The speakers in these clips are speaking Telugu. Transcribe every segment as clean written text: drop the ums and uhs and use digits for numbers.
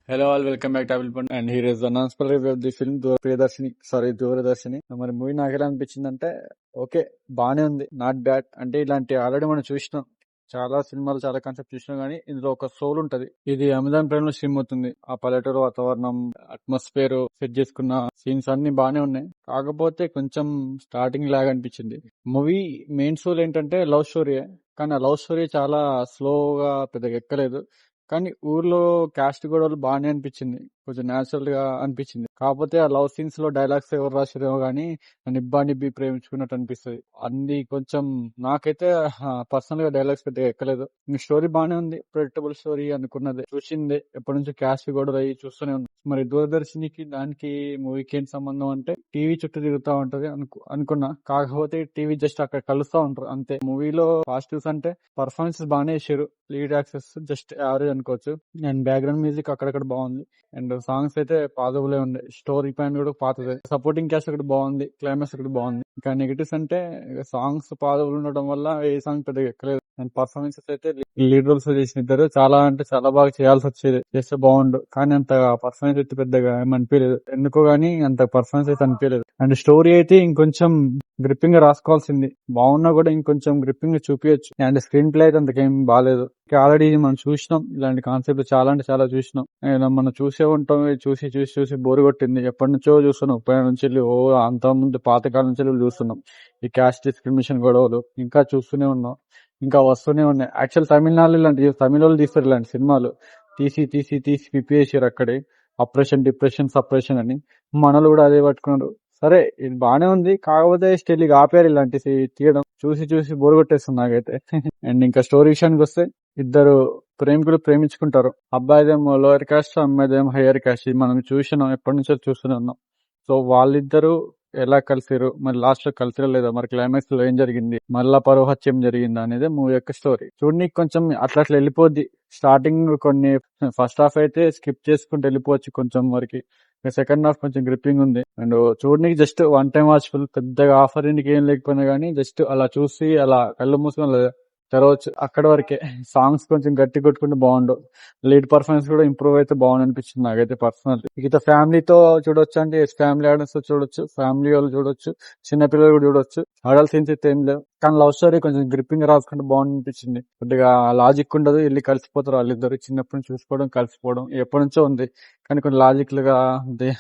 Hello all, welcome back to Apple Pond and here is the non-spoiler review of the film దూరదర్శిని. మరి మూవీ నాకు ఎలా అనిపించిందంటే ఓకే, బానే ఉంది, నాట్ బ్యాడ్. అంటే ఇలాంటి ఆల్రెడీ మనం చూసినాం, చాలా సినిమాలు చాలా కాన్సెప్ట్ చూసినాం, కానీ ఇందులో ఒక సోల్ ఉంటది. ఇది అమెజాన్ ప్రైమ్ లో స్ట్రీమ్ అవుతుంది. ఆ పల్లెటూరు వాతావరణం, అట్మాస్ఫియర్ సెట్ చేసుకున్న సీన్స్ అన్ని బానే ఉన్నాయి. కాకపోతే కొంచెం స్టార్టింగ్ లాగా అనిపించింది. మూవీ మెయిన్ సోల్ ఏంటంటే లవ్ స్టోరీ, కానీ ఆ లవ్ స్టోరీ చాలా స్లోగా పెద్దగా ఎక్కలేదు. కానీ ఊర్లో క్యాస్ట్ గొడవలు బాగానే అనిపించింది, కొంచెం న్యాచురల్ గా అనిపించింది. కాకపోతే ఆ లవ్ సీన్స్ లో డైలాగ్స్ ఎవరు రాసిరేమో గానీ నిబ్బా నిబ్బి ప్రేమించుకున్నట్టు అనిపిస్తుంది. అన్ని కొంచెం నాకైతే పర్సనల్ గా డైలాగ్స్ పెద్దగా ఎక్కలేదు. స్టోరీ బానే ఉంది, ప్రెడిక్టబుల్ స్టోరీ అనుకున్నది, చూసిందే. ఎప్పటి నుంచో క్యాస్ట్ గొడవలు అయ్యి చూస్తూనే ఉంది. మరి దూరదర్శినికి దానికి మూవీకి ఏం సంబంధం అంటే టీవీ చుట్టూ తిరుగుతా ఉంటది అనుకున్నా. కాకపోతే టీవీ జస్ట్ అక్కడ కలుస్తా ఉంటారు అంతే. మూవీలో పాజిటివ్స్ అంటే పర్ఫార్మెన్సెస్ బాగానే చేశారు, లీడ్ యాక్టర్స్ జస్ట్ యావరేజ్ అనుకోవచ్చు. అండ్ బ్యాక్గ్రౌండ్ మ్యూజిక్ అక్కడక్కడ బాగుంది, అండ్ సాంగ్స్ అయితే పాతబులే ఉండే. స్టోరీ పాయింట్ కూడా పాతదే. సపోర్టింగ్ క్యాస్ట్ ఒకటి బాగుంది, క్లైమాక్స్ ఒకటి బాగుంది. ఇంకా నెగటివ్స్ అంటే సాంగ్స్ పాతబుల్ ఉండడం వల్ల ఏ సాంగ్ పెద్దగా ఎక్కలేదు. అండ్ పర్ఫార్మెన్సెస్ అయితే లీడ్ రోల్స్ చేసిన ఇద్దరు చాలా అంటే చాలా బాగా చేయాల్సి వచ్చేది, చేస్తే బాగుండు. కానీ అంత పర్ఫార్మెన్స్ అయితే పెద్దగా ఏమనిపించలేదు, ఎందుకో గానీ అంత పర్ఫార్మెన్స్ అయితే అనిపించలేదు. అండ్ స్టోరీ అయితే ఇంకొంచెం గ్రిప్పింగ్ గా రాసుకోవాల్సింది, బాగున్నా కూడా ఇంకొంచెం గ్రిప్పింగ్ గా చూపించచ్చు. అండ్ స్క్రీన్ ప్లే అయితే అంతకేం బాగాలేదు. ఆల్రెడీ మనం చూసినాం, ఇలాంటి కాన్సెప్ట్ చాలా అంటే చాలా చూసినాం. మనం చూసే ఉంటాం, చూసి చూసి చూసి బోర్ కొట్టింది. ఎప్పటి నుంచో చూస్తున్నాం, 30 నుంచి అంత ముందు పాతకాలం నుంచి చూస్తున్నాం ఈ క్యాస్ట్ డిస్క్రిమినేషన్ గొడవలు. ఇంకా చూస్తూనే ఉన్నాం, ఇంకా వస్తూనే ఉన్నాయి. యాక్చువల్ తమిళనాడు ఇలాంటి తమిళ వాళ్ళు తీస్తారు ఇలాంటి సినిమాలు, తీసి తీసి తీసి పిప్పేసారు అక్కడే. ఆపరేషన్ డిప్రెషన్ సపరేషన్ అని మనలు కూడా అదే పట్టుకున్నారు. సరే, ఇది బానే ఉంది, కాకపోతే స్టిల్ ఇక ఆపారు ఇలాంటి తీయడం. చూసి చూసి బోర్ కొట్టేస్తుంది నాకైతే. అండ్ ఇంకా స్టోరీ విషయానికి వస్తే, ఇద్దరు ప్రేమికులు ప్రేమించుకుంటారు. అబ్బాయిదేమో లోయర్ కాస్ట్, అమ్మాయిదేమో హయ్యర్ కాస్ట్. ఇది మనం చూసినాం, ఎప్పటి నుంచో చూస్తూనే ఉన్నాం. సో వాళ్ళిద్దరు ఎలా కలిసారు, మరి లాస్ట్ లో కలిసిరా లేదా, మరి క్లైమాక్స్ లో ఏం జరిగింది, మళ్ళా పరోహత్యం జరిగిందా అనేది మూవీ యొక్క స్టోరీ. చూడనీకి కొంచెం అట్లా అట్లా వెళ్ళిపోద్ది. స్టార్టింగ్ కొన్ని ఫస్ట్ హాఫ్ అయితే స్కిప్ చేసుకుంటూ వెళ్ళిపోవచ్చు కొంచెం వరకు. సెకండ్ హాఫ్ కొంచెం గ్రిప్పింగ్ ఉంది. అండ్ చూడనీకి జస్ట్ వన్ టైం వాచ్ఫుల్, పెద్దగా ఆఫర్ ఏం లేకపోయినా గానీ జస్ట్ అలా చూసి అలా కళ్ళు మూసుకొని తెరవచ్చు, అక్కడ వరకే. సాంగ్స్ కొంచెం గట్టి కొట్టుకుంటే బాగుండు. లీడ్ పర్ఫార్మెన్స్ కూడా ఇంప్రూవ్ అయితే బాగుంది అనిపించింది నాకైతే పర్సనల్. ఇక ఫ్యామిలీతో చూడొచ్చు అంటే ఫ్యామిలీ ఆడియన్స్ తో చూడొచ్చు, ఫ్యామిలీ వాళ్ళు చూడొచ్చు, చిన్నపిల్లలు కూడా చూడొచ్చు. అడల్ట్ సీన్స్ అయితే ఏం లేవు, కానీ లవ్ స్టోరీ కొంచెం గ్రిప్పింగ్ రాసుకుంటే బాగుంది అనిపించింది. కొద్దిగా లాజిక్ ఉండదు, వెళ్ళి కలిసిపోతారు వాళ్ళిద్దరు. చిన్నప్పటి నుంచి చూసుకోవడం, కలిసిపోవడం ఎప్పటి నుంచో ఉంది, కానీ కొన్ని లాజికల్ గా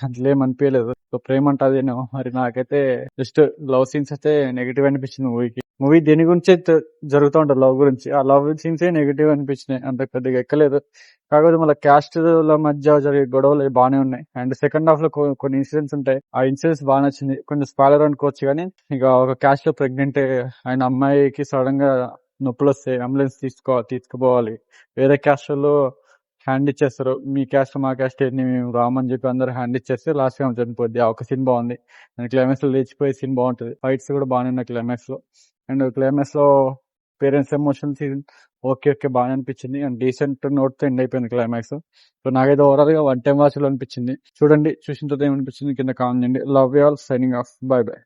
అట్లేం అనిపించలేదు. సో ప్రేమ అంటే అదేనో మరి. నాకైతే జస్ట్ లవ్ సీన్స్ అయితే నెగిటివ్ అనిపించింది మూవీకి. మూవీ దేని గురించి జరుగుతూ ఉంటుంది, లవ్ గురించి. ఆ లవ్ సీన్స్ నెగిటివ్ అనిపించినాయి, అంత పెద్దగా ఎక్కలేదు. కాకపోతే మళ్ళీ క్యాస్ట్ ల మధ్య జరిగే గొడవలు బాగానే ఉన్నాయి. అండ్ సెకండ్ హాఫ్ లో కొన్ని ఇన్సిడెంట్స్ ఉంటాయి, ఆ ఇన్సిడెంట్స్ బాగా నచ్చింది. కొంచెం స్పాయిలర్ అనుకోవచ్చు, కానీ ఇక ఒక క్యాస్ట్ లో ప్రెగ్నెంట్ ఆయన అమ్మాయికి సడన్ గా నొప్పులు వస్తే అంబులెన్స్ తీసుకుపోవాలి. వేరే క్యాస్ట్ లో హ్యాండ్ ఇచ్చేస్తారు, మీ క్యాస్ట్ మా క్యాస్ట్ ఏంటి, మేము రామని చెప్పి అందరు హ్యాండ్ ఇచ్చేస్తే లాస్ట్ గా చనిపోద్ది. ఆ ఒక సీన్ బాగుంది. అండ్ క్లైమాక్స్ లో లేచిపోయే సీన్ బాగుంటుంది. ఫైట్స్ కూడా బాగానే ఉన్నాయి క్లైమాక్స్ లో. అండ్ క్లైమాక్స్ లో parents emotion scene okay okay బాగా అనిపించింది. అండ్ డీసెంట్ నోట్ తో ఎండ్ అయిపోయింది క్లైమాక్స్. సో నాకైతే ఓవరాల్ గా వన్ టైం వాచ్ లో అనిపించింది. చూడండి, చూసిన తర్వాత ఏమనిపించింది కింద కామెంట్ చేయండి. Love you all, signing off, bye by.